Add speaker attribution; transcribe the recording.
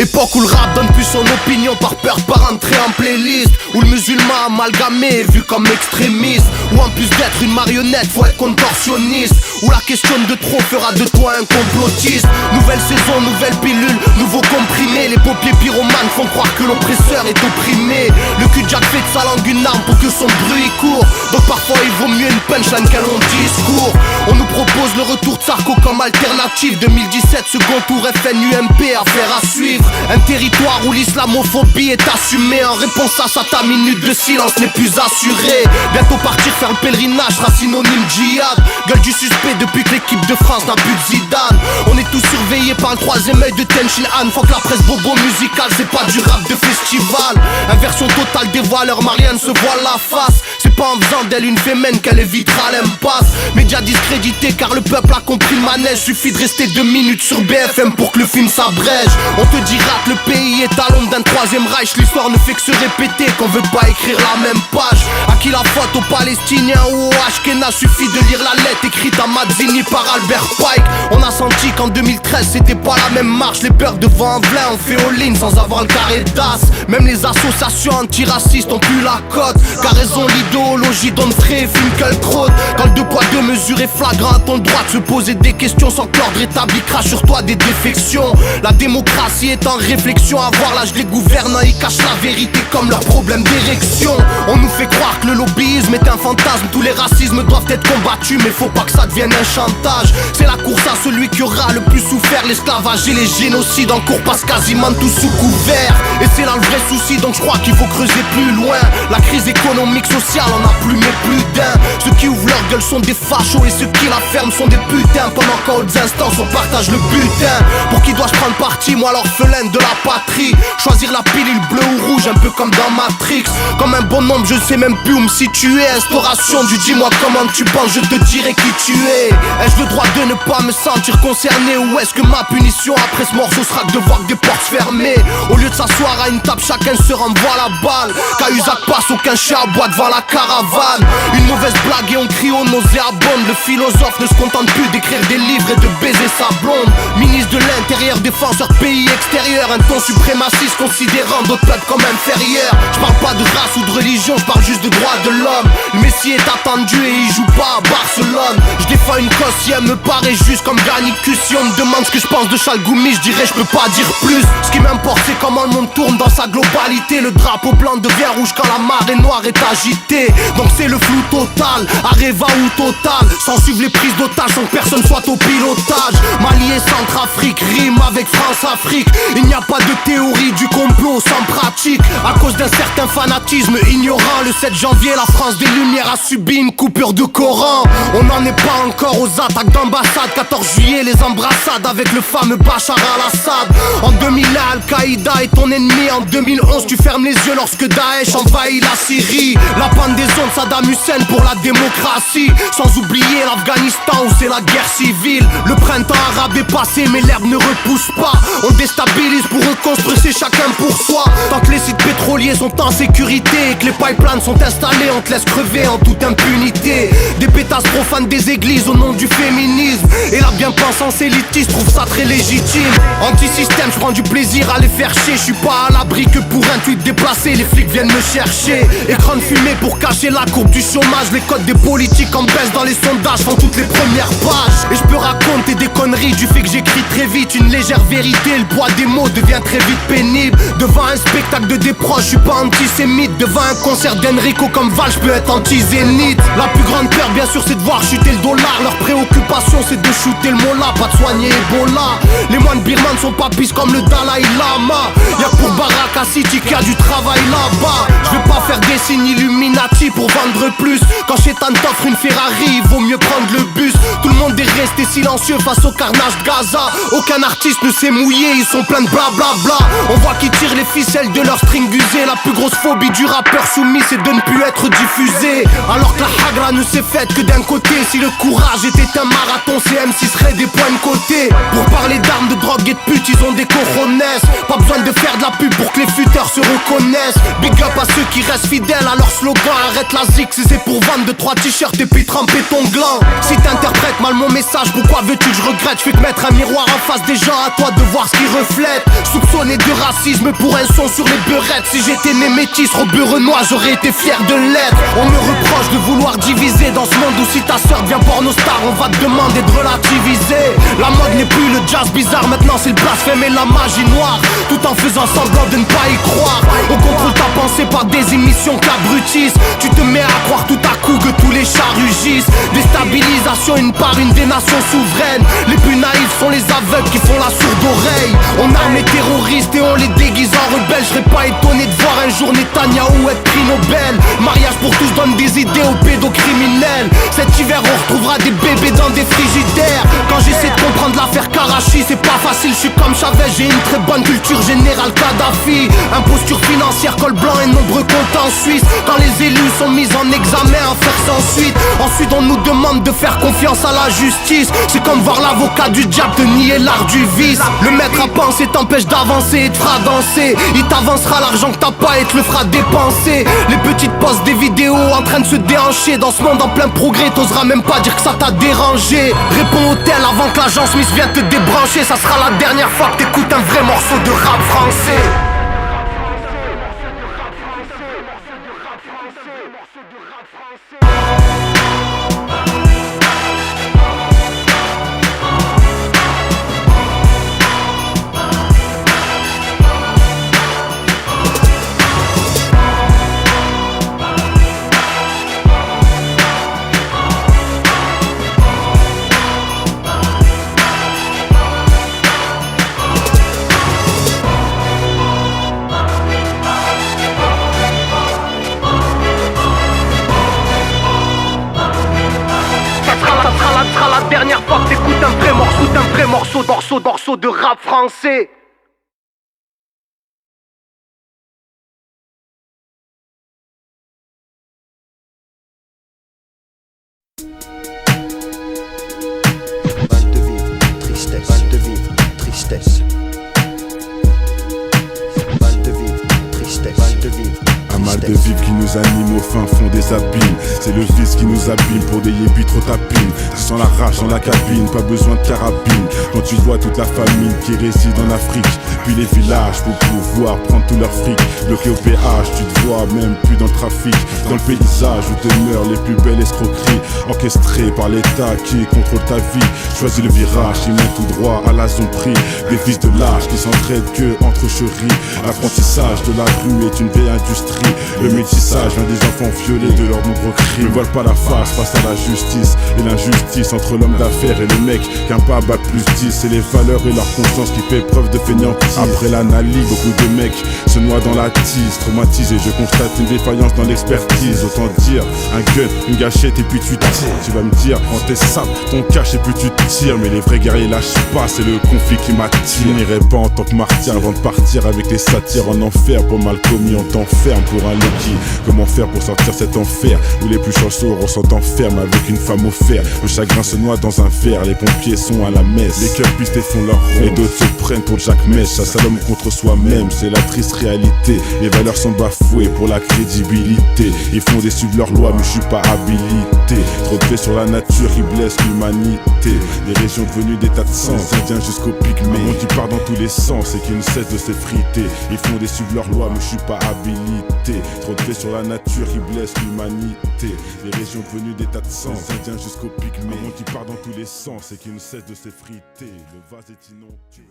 Speaker 1: Époque où le rap donne plus son opinion par peur par entrer en playlist. Où le musulman amalgamé est vu comme extrémiste. Où en plus d'être une marionnette faut être contorsionniste. Où la question de trop fera de toi un complotiste. Nouvelle saison, nouvelle pilule, nouveau comprimé. Les paupiers pyromanes font croire que l'oppresseur est opprimé. Le cul de Jack fait de sa langue une arme pour que son bruit court. Donc parfois il vaut mieux une punchline qu'un long discours. On nous propose le retour de Sarko comme alternative. 2017 second tour FNUMP, affaire à suivre. Un territoire où l'islamophobie est assumée. En réponse à ça, ta minute de silence n'est plus assurée. Bientôt partir faire le pèlerinage sera synonyme djihad. Gueule du suspect depuis que l'équipe de France n'a plus de Zidane. On est tous surveillés par le troisième œil de Tenchin Han. Faut que la presse bobo musicale, c'est pas du rap de festival. Inversion totale des voileurs, Marianne se voile la face. C'est pas en faisant d'elle une fémène qu'elle évitera l'impasse. Média discrédité car le peuple a compris le manège. Suffit de rester 2 minutes sur BFM pour que le film s'abrège. On te dira que le pays est à l'ombre d'un troisième Reich. L'histoire ne fait que se répéter, qu'on veut pas écrire la même page. À qui la faute, aux Palestiniens ou aux Ashkénazes? Suffit de lire la lettre écrite à Mazzini par Albert Pike. On a senti qu'en 2013 c'était pas la même marche. Les peurs devant un blin ont fait all-in sans avoir le carré d'as. Même les associations antiracistes ont plus la cote. Car elles ont l'idéologie d'Onfray et Finkielkraut. Quand le 2 poids 2 mesures est flagrant, à ton droit de se poser des questions sans que l'ordre établi crache sur toi des défections. La démocratie est en réflexion, à voir l'âge des gouvernants, ils cachent la vérité comme leur problème d'érection. On nous fait croire que le lobbyisme est un fantasme. Tous les racismes doivent être combattus, mais faut pas que ça devienne un chantage. C'est la course à celui qui aura le plus souffert. L'esclavage et les génocides en cours passent quasiment tous sous couvert. Et c'est là le vrai souci, donc je crois qu'il faut creuser plus loin. La crise économique, sociale, on a plus mais plus d'un. Ceux qui ouvrent leur gueule sont des fachos et ceux qui la ferment sont des putains. Pendant qu'en hautes instances on partage le butin. Pour qui dois-je prendre parti, moi l'orphelin de la patrie? Choisir la pilule bleue ou rouge, un peu comme dans Matrix. Comme un bon nombre, je sais même plus où me situer. Instauration du dis-moi comment tu penses, je te dirai qui tu es. Ai-je le droit de ne pas me sentir concerné? Ou est-ce que ma punition après ce morceau sera de voir des portes fermées? Au lieu de s'asseoir à une table, chacun se renvoie la balle. Cahuzac passe, aucun chien aboie devant la caravane. Une mauvaise blague et on crie au nauséabonde. Le philosophe ne se contente plus d'écrire des livres et de baiser sa blonde. Ministre de l'Intérieur, défenseur pays extérieur. Un ton suprémaciste considérant d'autres peuples comme inférieurs. Je parle pas de race ou de religion, je parle juste de droits de l'homme. Le Messie est attendu et il joue pas à Barcelone. Je défends une cause si elle me paraît juste comme Garnicus. Si on me demande ce que je pense de Chalgoumi, je dirais je peux pas dire plus. Ce qui m'importe c'est comment le monde tourne dans sa globalité. Le drapeau blanc devient rouge quand la marée noire est agitée. Donc c'est le flou total, Areva ou Total. Sans suivre les prises d'otages sans que personne soit au pilotage. Mali et Centrafrique, rime avec France-Afrique. Il n'y a pas de théorie du complot sans pratique. À cause d'un certain fanatisme ignorant, le 7 janvier la France des Lumières a subi une coupure de Coran. On n'en est pas encore aux attaques d'ambassade. 14 juillet les embrassades avec le fameux Bachar al-Assad. En 2001 Al-Qaïda est ton ennemi. En 2011 tu fermes les yeux lorsque Daesh envahit la Syrie. La panne des ondes Saddam Hussein pour la démocratie. Sans oublier l'Afghanistan où c'est la guerre civile. Le printemps arabe est passé mais l'herbe ne repousse pas. On déstabilise pour reconstruire, c'est chacun pour soi. Tant que les sites pétroliers sont en sécurité et que les pipelines sont installés, on te laisse crever en toute impunité. Des pétasses profanent des églises au nom du féminisme. Et la bien-pensance élitiste trouve ça très légitime. Anti-système, je prends du plaisir à les faire chier. Je suis pas à l'abri que pour un tweet déplacé les flics viennent me chercher. Écran de fumée pour cacher la courbe du chômage. Les codes des politiques en baisse dans les sondages font toutes les premières pages. Et je peux raconter des conneries du fait que j'écris très vite. Une légère vérité, le poids des mots devient très vite pénible. Devant un spectacle de déproche, je suis pas antisémite. Devant un concert d'Enrico comme Val, je peux être anti-zénite. La plus grande peur bien sûr c'est de voir chuter le dollar. Leur préoccupation c'est de shooter le mollah, pas de soigner Ebola. Les moines birmans ne sont pas pisses comme le Dalai Lama. Y'a que pour Baraka City qu'il y a du travail là-bas. Je vais pas faire des signes Illuminati pour vendre plus. Quand Chétan t'offre une Ferrari, il vaut mieux prendre le bus. Tout le monde est resté silencieux face au carnage de Gaza. Aucun artiste ne s'est mouillé, ils sont pleins de blablabla. On voit qu'ils tirent les ficelles de leur string usé. La plus grosse phobie du rappeur soumis c'est de ne plus être diffusé. Alors que la hagra ne s'est faite que d'un côté. Si le courage était un marathon, ces MC seraient des points de côté. Pour parler d'armes, de drogue et de pute, ils ont des cojones. Pas besoin de faire de la pub pour que les futeurs se reconnaissent. Big up à ceux qui restent fidèles à leur slogan. Arrête la zik, c'est pour vendre 2-3 t-shirts et puis tremper ton gland. Si t'interprètes mal mon message, pourquoi veux-tu que je regrette? Je fais que mettre un miroir en face des gens, à toi de voir ce qu'ils reflètent. Soupçonné de racisme pour un son sur les beurettes. Si j'étais né métis, rebeu renois, j'aurais été fier de l'être. On me reproche de vouloir diviser dans ce monde où si ta sœur devient pornostar, on va te demander de relativiser. La mode n'est plus le jazz bizarre, maintenant c'est le blasphème et la magie noire, tout en faisant semblant de ne pas y croire. On contrôle ta pensée par des émissions qu'abrutissent. Tu te mets à croire tout à coup que tous les chats rugissent. Déstabilisation une par une des nations souveraines. Les plus naïfs sont les aveugles qui font la sourde oreille. On arme les terroristes et on les déguise en rebelles. Je serais pas étonné de voir un jour Netanyahou être prix Nobel. Mariage pour tous donne des idées aux pédocriminels. Cet hiver on retrouvera des bébés dans des frigidaires. Quand j'essaie de comprendre l'affaire Karachi, c'est pas facile, je suis comme Chavez, j'ai une très bonne culture générale Kadhafi. Imposture financière, col blanc et nombreux comptes en Suisse. Quand les élus sont mis en examen, affaire sans suite. Ensuite on nous demande de faire confiance à la justice. C'est comme voir l'avocat du diable te nier l'art du vice. Le maître à penser t'empêche d'avancer et te fera danser. Il t'avancera l'argent que t'as pas et te le fera dépenser. Les petites postes des vidéos en train de se déhancher. Dans ce monde en plein progrès, t'oseras même pas dire que ça t'a dérangé. Réponds au tel avant que l'agent Smith vienne te débrancher. Ça sera la dernière fois que t'écoutes un vrai morceau de rap français. La dernière fois que t'écoutes un vrai morceau de rap français.
Speaker 2: Mal de vivre, tristesse, mal de vivre, tristesse. Mal de vivre, tristesse, mal de vivre.
Speaker 3: Un mal de vivre qui nous anime au fin fond des abîmes. C'est le vice qui nous abîme pour des yébis trop tapines. Tu sens la rage dans la cabine, pas besoin de carabine. Quand tu vois toute la famine qui réside en Afrique, puis les villages pour pouvoir prendre tout leur fric. Bloqué au péage, tu te vois même plus dans le trafic. Dans le paysage où demeurent les plus belles escroqueries, orchestrées par l'État qui contrôle ta vie. Choisis le virage, il mène tout droit à la zone prix. Des fils de l'âge qui s'entraident que entre chéris. L'apprentissage de la rue est une vieille industrie. Le métissage vient des enfants violés de leurs nombreux crimes. Ne voilent pas la face face à la justice et l'injustice entre l'homme d'affaires et le mec qu'un pas bat plus 10. C'est les valeurs et leur conscience qui fait preuve de fainéantise. Après l'analyse, beaucoup de mecs se noient dans la tise. Traumatisé, je constate une défaillance dans l'expertise. Autant dire un gun, une gâchette et puis tu tires. Tu vas me dire, quand t'es sable, ton cache et puis tu tires. Mais les vrais guerriers lâchent pas, c'est le conflit qui m'attire. Je n'irai pas en tant que martyr avant de partir avec les satires en enfer. Pour mal commis, on t'enferme pour un Loki. Comment faire pour sortir cet enfer où les plus chanceux ressentent enferme avec une femme au fer. Le chagrin se noie dans un verre, les pompiers sont à la messe. Les cœurs pistés font leur rond et d'autres se prennent pour Jack Mèche. Chasse à l'homme contre soi-même, c'est la triste réalité. Les valeurs sont bafouées pour la crédibilité. Ils font des suivre leurs lois mais je suis pas habilité. Trop de paix sur la nature qui blesse l'humanité. Les régions devenues des tas de sens, indiens jusqu'au pygmée. Un monde qui part dans tous les sens et qui ne cesse de s'effriter. Ils font des suivre leurs lois mais je suis pas habilité. Trop de paix sur la nature qui blesse l'humanité. Les régions devenues des tas de sens, indiens jusqu'au pygmée. Un monde qui part dans tous les sens et qui ne cesse de s'effriter. Le vase est inondé.